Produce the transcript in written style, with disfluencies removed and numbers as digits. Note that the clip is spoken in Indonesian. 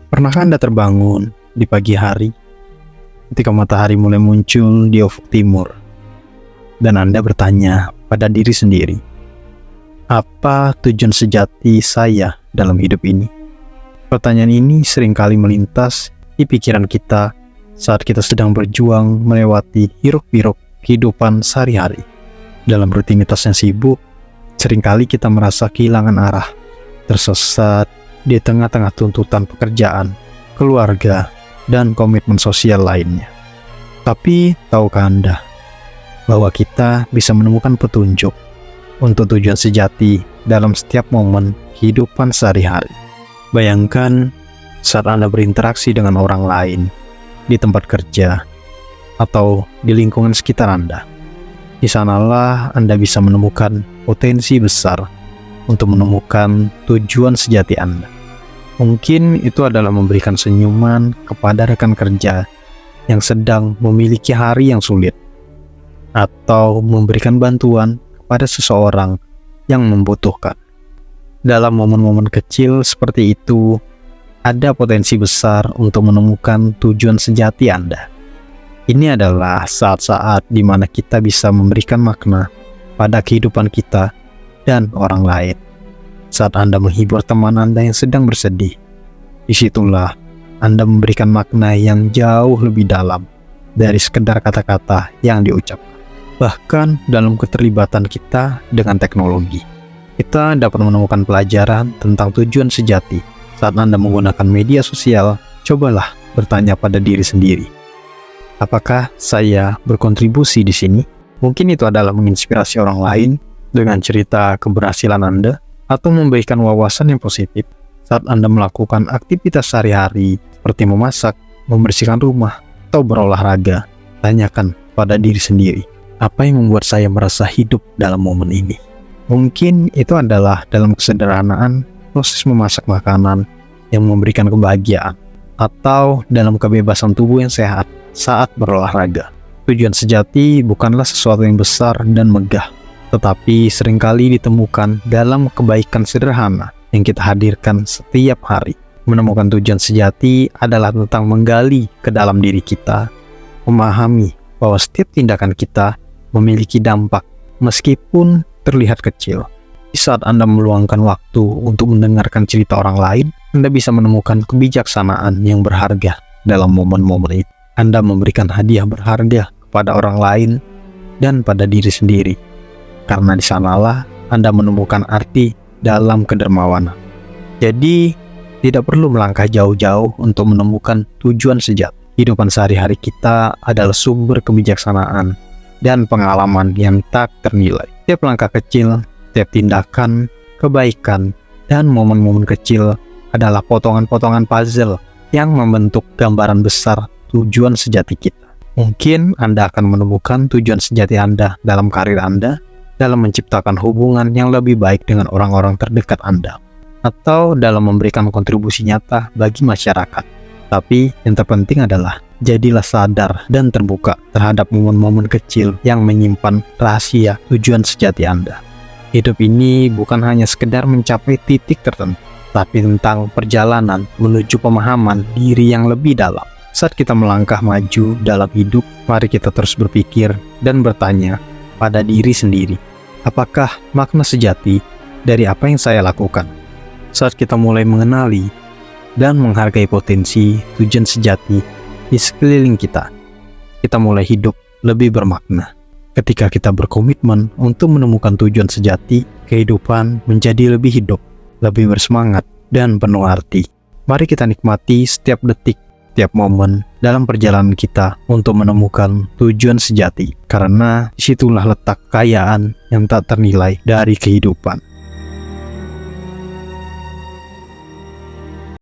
Pernahkah Anda terbangun di pagi hari ketika matahari mulai muncul di ufuk timur dan Anda bertanya pada diri sendiri, apa tujuan sejati saya dalam hidup ini? Pertanyaan ini seringkali melintas di pikiran kita saat kita sedang berjuang melewati hiruk-pikuk kehidupan sehari-hari. Dalam rutinitas yang sibuk, seringkali kita merasa kehilangan arah, tersesat di tengah-tengah tuntutan pekerjaan, keluarga, dan komitmen sosial lainnya. Tapi, tahukah Anda bahwa kita bisa menemukan petunjuk untuk tujuan sejati dalam setiap momen kehidupan sehari-hari? Bayangkan saat Anda berinteraksi dengan orang lain di tempat kerja atau di lingkungan sekitar Anda. Di sanalah Anda bisa menemukan potensi besar untuk menemukan tujuan sejati Anda. Mungkin itu adalah memberikan senyuman kepada rekan kerja yang sedang memiliki hari yang sulit, atau memberikan bantuan kepada seseorang yang membutuhkan. Dalam momen-momen kecil seperti itu, ada potensi besar untuk menemukan tujuan sejati Anda. Ini adalah saat-saat di mana kita bisa memberikan makna pada kehidupan kita dan orang lain. Saat Anda menghibur teman Anda yang sedang bersedih, disitulah Anda memberikan makna yang jauh lebih dalam dari sekedar kata-kata yang diucapkan. Bahkan dalam keterlibatan kita dengan teknologi, kita dapat menemukan pelajaran tentang tujuan sejati. Saat Anda menggunakan media sosial, cobalah bertanya pada diri sendiri, apakah saya berkontribusi di sini? Mungkin itu adalah menginspirasi orang lain dengan cerita keberhasilan Anda, atau memberikan wawasan yang positif saat Anda melakukan aktivitas sehari-hari seperti memasak, membersihkan rumah, atau berolahraga. Tanyakan pada diri sendiri, apa yang membuat saya merasa hidup dalam momen ini? Mungkin itu adalah dalam kesederhanaan proses memasak makanan yang memberikan kebahagiaan, atau dalam kebebasan tubuh yang sehat saat berolahraga. Tujuan sejati bukanlah sesuatu yang besar dan megah, tetapi seringkali ditemukan dalam kebaikan sederhana yang kita hadirkan setiap hari. Menemukan tujuan sejati adalah tentang menggali ke dalam diri kita, memahami bahwa setiap tindakan kita memiliki dampak meskipun terlihat kecil. Di saat Anda meluangkan waktu untuk mendengarkan cerita orang lain, Anda bisa menemukan kebijaksanaan yang berharga dalam momen-momen itu. Anda memberikan hadiah berharga kepada orang lain dan pada diri sendiri, karena di sanalah Anda menemukan arti dalam kedermawanan. Jadi, tidak perlu melangkah jauh-jauh untuk menemukan tujuan sejati. Kehidupan sehari-hari kita adalah sumber kebijaksanaan dan pengalaman yang tak ternilai. Setiap langkah kecil, setiap tindakan, kebaikan, dan momen-momen kecil adalah potongan-potongan puzzle yang membentuk gambaran besar tujuan sejati kita. Mungkin Anda akan menemukan tujuan sejati Anda dalam karir Anda, dalam menciptakan hubungan yang lebih baik dengan orang-orang terdekat Anda, atau dalam memberikan kontribusi nyata bagi masyarakat. Tapi yang terpenting adalah jadilah sadar dan terbuka terhadap momen-momen kecil yang menyimpan rahasia tujuan sejati Anda. Hidup ini bukan hanya sekedar mencapai titik tertentu, tapi tentang perjalanan menuju pemahaman diri yang lebih dalam. Saat kita melangkah maju dalam hidup, mari kita terus berpikir dan bertanya pada diri sendiri, apakah makna sejati dari apa yang saya lakukan? Saat kita mulai mengenali dan menghargai potensi tujuan sejati di sekeliling kita, kita mulai hidup lebih bermakna. Ketika kita berkomitmen untuk menemukan tujuan sejati, kehidupan menjadi lebih hidup, lebih bersemangat, dan penuh arti. Mari kita nikmati setiap detik, setiap momen dalam perjalanan kita untuk menemukan tujuan sejati, karena disitulah letak kekayaan yang tak ternilai dari kehidupan.